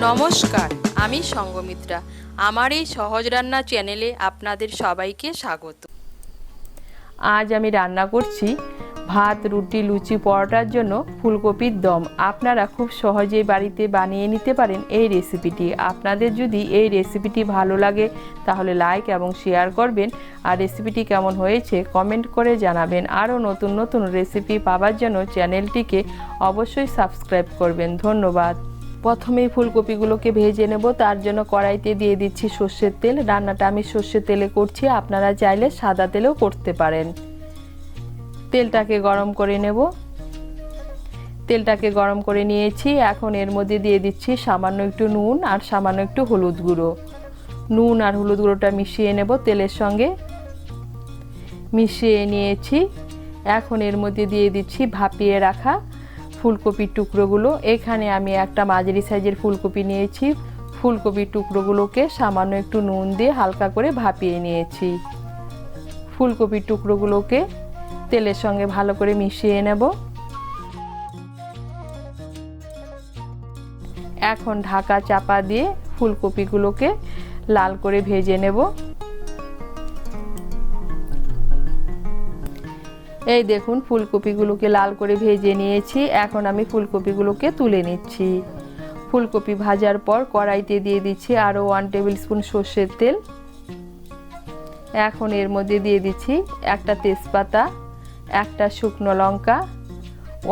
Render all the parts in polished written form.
নমস্কার, আমি সঙ্গমিত্রা। আমার এই সহজ রান্না চ্যানেলে আপনাদের সবাইকে স্বাগত। আজ আমি রান্না করছি ভাত, রুটি, লুচি, পরোটার জন্য ফুলকপির দম। আপনারা খুব সহজেই বাড়িতে বানিয়ে নিতে পারেন এই রেসিপিটি। আপনাদের যদি এই রেসিপিটি ভালো লাগে তাহলে লাইক এবং শেয়ার করবেন, আর রেসিপিটি কেমন হয়েছে কমেন্ট করে জানাবেন। আরও নতুন নতুন রেসিপি পাওয়ার জন্য চ্যানেলটিকে অবশ্যই সাবস্ক্রাইব করবেন। ধন্যবাদ। প্রথমেই ফুলকপিগুলোকে ভেজে নেব। তার জন্য কড়াইতে দিয়ে দিচ্ছি সর্ষের তেল। রান্নাটা আমি সর্ষের তেলে করছি, আপনারা চাইলে সাদা তেলেও করতে পারেন। তেলটাকে গরম করে নেব। তেলটাকে গরম করে নিয়েছি। এখন এর মধ্যে দিয়ে দিচ্ছি সামান্য একটু নুন আর সামান্য একটু হলুদ গুঁড়ো। নুন আর হলুদ গুঁড়োটা মিশিয়ে নেব তেলের সঙ্গে। মিশিয়ে নিয়েছি। এখন এর মধ্যে দিয়ে দিচ্ছি ভাপিয়ে রাখা ফুলকপির টুকরোগুলো। এখানে আমি একটা মাঝারি সাইজের ফুলকপি নিয়েছি। ফুলকপির টুকরোগুলোকে সামান্য একটু নুন দিয়ে হালকা করে ভাপিয়ে নিয়েছি। ফুলকপির টুকরোগুলোকে তেলের সঙ্গে ভালো করে মিশিয়ে নেব। এখন ঢাকা চাপা দিয়ে ফুলকপিগুলোকে লাল করে ভেজে নেব। এই দেখুন, ফুলকপিগুলোকে লাল করে ভেজে নিয়েছি। এখন আমি ফুলকপিগুলোকে তুলে নিচ্ছি। ফুলকপি ভাজার পর কড়াইতে দিয়ে দিচ্ছি আরও 1 টেবিল স্পুন সর্ষের তেল। এখন এর মধ্যে দিয়ে দিচ্ছি একটা তেজপাতা, একটা শুকনো লঙ্কা,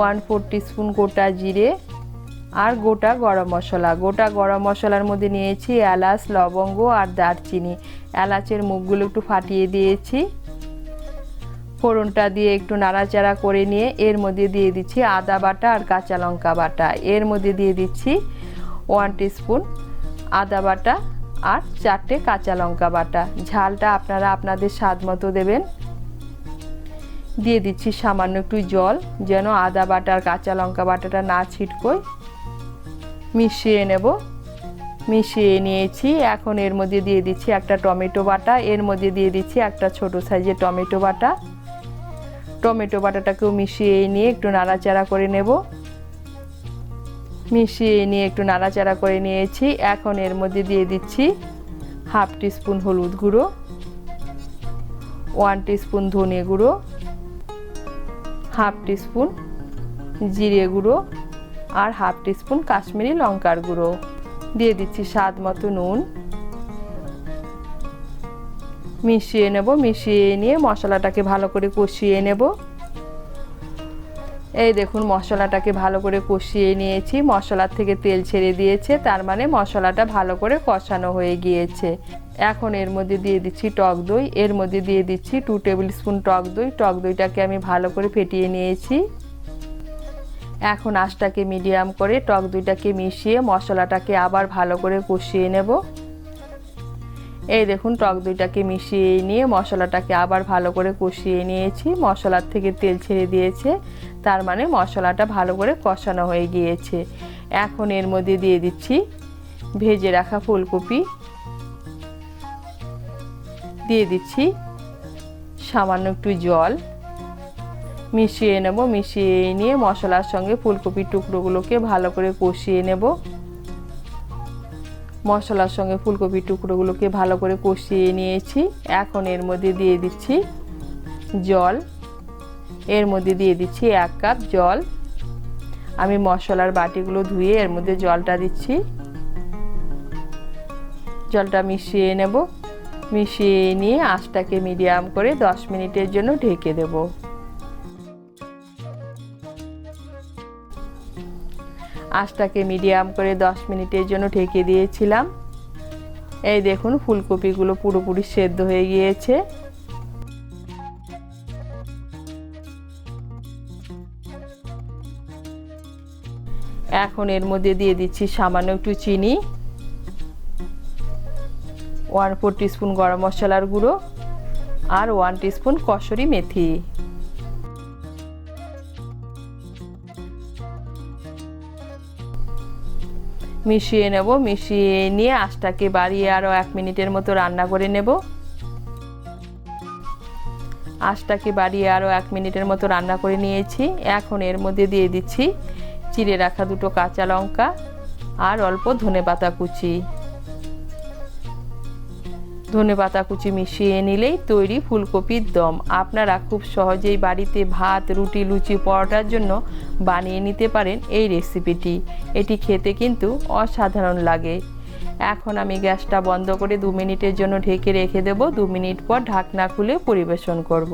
1/4 টিস্পুন গোটা জিরে আর গোটা গরম মশলা। গোটা গরম মশলার মধ্যে নিয়েছি এলাচ, লবঙ্গ আর দারচিনি। এলাচের মুখগুলো একটু ফাটিয়ে দিয়েছি। ফোড়নটা দিয়ে একটু নাড়াচাড়া করে নিয়ে এর মধ্যে দিয়ে দিচ্ছি আদা বাটা আর কাঁচা লঙ্কা বাটা। এর মধ্যে দিয়ে দিচ্ছি 1 টিস্পুন আদা বাটা আর 4টে কাঁচা লঙ্কা বাটা। ঝালটা আপনারা আপনাদের স্বাদ মতো দেবেন। দিয়ে দিচ্ছি সামান্য একটু জল, যেন আদা বাটা আর কাঁচা লঙ্কা বাটাটা না ছিটকোয়। মিশিয়ে নেব। মিশিয়ে নিয়েছি। এখন এর মধ্যে দিয়ে দিচ্ছি একটা টমেটো বাটা। এর মধ্যে দিয়ে দিচ্ছি একটা ছোট সাইজের টমেটো বাটা। টমেটো বাটাটাকেও মিশিয়ে নিয়ে একটু নাড়াচাড়া করে নেব। মিশিয়ে নিয়ে একটু নাড়াচাড়া করে নিয়েছি। এখন এর মধ্যে দিয়ে দিচ্ছি 1/2 টিস্পুন হলুদ গুঁড়ো, 1 টিস্পুন ধনে গুঁড়ো, 1/2 টিস্পুন জিরে গুঁড়ো আর 1/2 টিস্পুন কাশ্মীরি লঙ্কার গুঁড়ো। দিয়ে দিচ্ছি স্বাদ মতো নুন। মিশিয়ে নেব। মিশিয়ে নিয়ে মশলাটাকে ভালো করে কষিয়ে নেব। এই দেখুন, মশলাটাকে ভালো করে কষিয়ে নিয়েছি। মশলার থেকে তেল ছেড়ে দিয়েছে, তার মানে মশলাটা ভালো করে কষানো হয়ে গিয়েছে। এখন এর মধ্যে দিয়ে দিচ্ছি টক দই। এর মধ্যে দিয়ে দিচ্ছি 2 টেবিল স্পুন টক দই। টক দইটাকে আমি ভালো করে ফেটিয়ে নিয়েছি। এখন আঁচটাকে মিডিয়াম করে টক দইটাকে মিশিয়ে মশলাটাকে আবার ভালো করে কষিয়ে নেব। এই দেখুন, টক দইটাকে মিশিয়ে নিয়ে মশলাটাকে আবার ভালো করে কষিয়ে নিয়েছি। মশলার থেকে তেল ছেড়ে দিয়েছে, তার মানে মশলাটা ভালো করে কষানো হয়ে গিয়েছে। এখন এর মধ্যে দিয়ে দিচ্ছি ভেজে রাখা ফুলকপি। দিয়ে দিচ্ছি সামান্য একটু জল। মিশিয়ে নেব। মিশিয়ে নিয়ে মশলার সঙ্গে ফুলকপির টুকরোগুলোকে ভালো করে কষিয়ে নেব। মশলার সঙ্গে ফুলকপির টুকরোগুলোকে ভালো করে কষিয়ে নিয়েছি। এখন এর মধ্যে দিয়ে দিচ্ছি জল। এর মধ্যে দিয়ে দিচ্ছি 1 কাপ জল। আমি মশলার বাটিগুলো ধুয়ে এর মধ্যে জলটা দিচ্ছি। জলটা মিশিয়ে নেব। মিশিয়ে নিয়ে আঁচটাকে মিডিয়াম করে 10 মিনিটের জন্য ঢেকে দেব। আঁচটাকে মিডিয়াম করে 10 মিনিটের জন্য ঢেকে দিয়েছিলাম। এই দেখুন, ফুলকপিগুলো পুরোপুরি সেদ্ধ হয়ে গিয়েছে। এখন এর মধ্যে দিয়ে দিচ্ছি সামান্য একটু চিনি, 1/4 টিস্পুন গরম মশলার গুঁড়ো আর 1 টিস্পুন কসুরি মেথি। মিশিয়ে নেব। মিশিয়ে নিয়ে আঁচটাকে বাড়িয়ে আরও 1 মিনিটের মতো রান্না করে নেব। আঁচটাকে বাড়িয়ে আরও 1 মিনিটের মতো রান্না করে নিয়েছি। এখন এর মধ্যে দিয়ে দিচ্ছি চিড়ে রাখা 2টো কাঁচা লঙ্কা, আর অল্প ধনেপাতা কুচি। ধনেপাতা কুচি মিশিয়ে নিলেই তৈরি ফুলকপির দম। আপনারা খুব সহজেই বাড়িতে ভাত, রুটি, লুচি, পরোটার জন্য বানিয়ে নিতে পারেন এই রেসিপিটি। এটি খেতে কিন্তু অসাধারণ লাগে। এখন আমি গ্যাসটা বন্ধ করে 2 মিনিটের জন্য ঢেকে রেখে দেব। 2 মিনিট পর ঢাকনা খুলে পরিবেশন করব।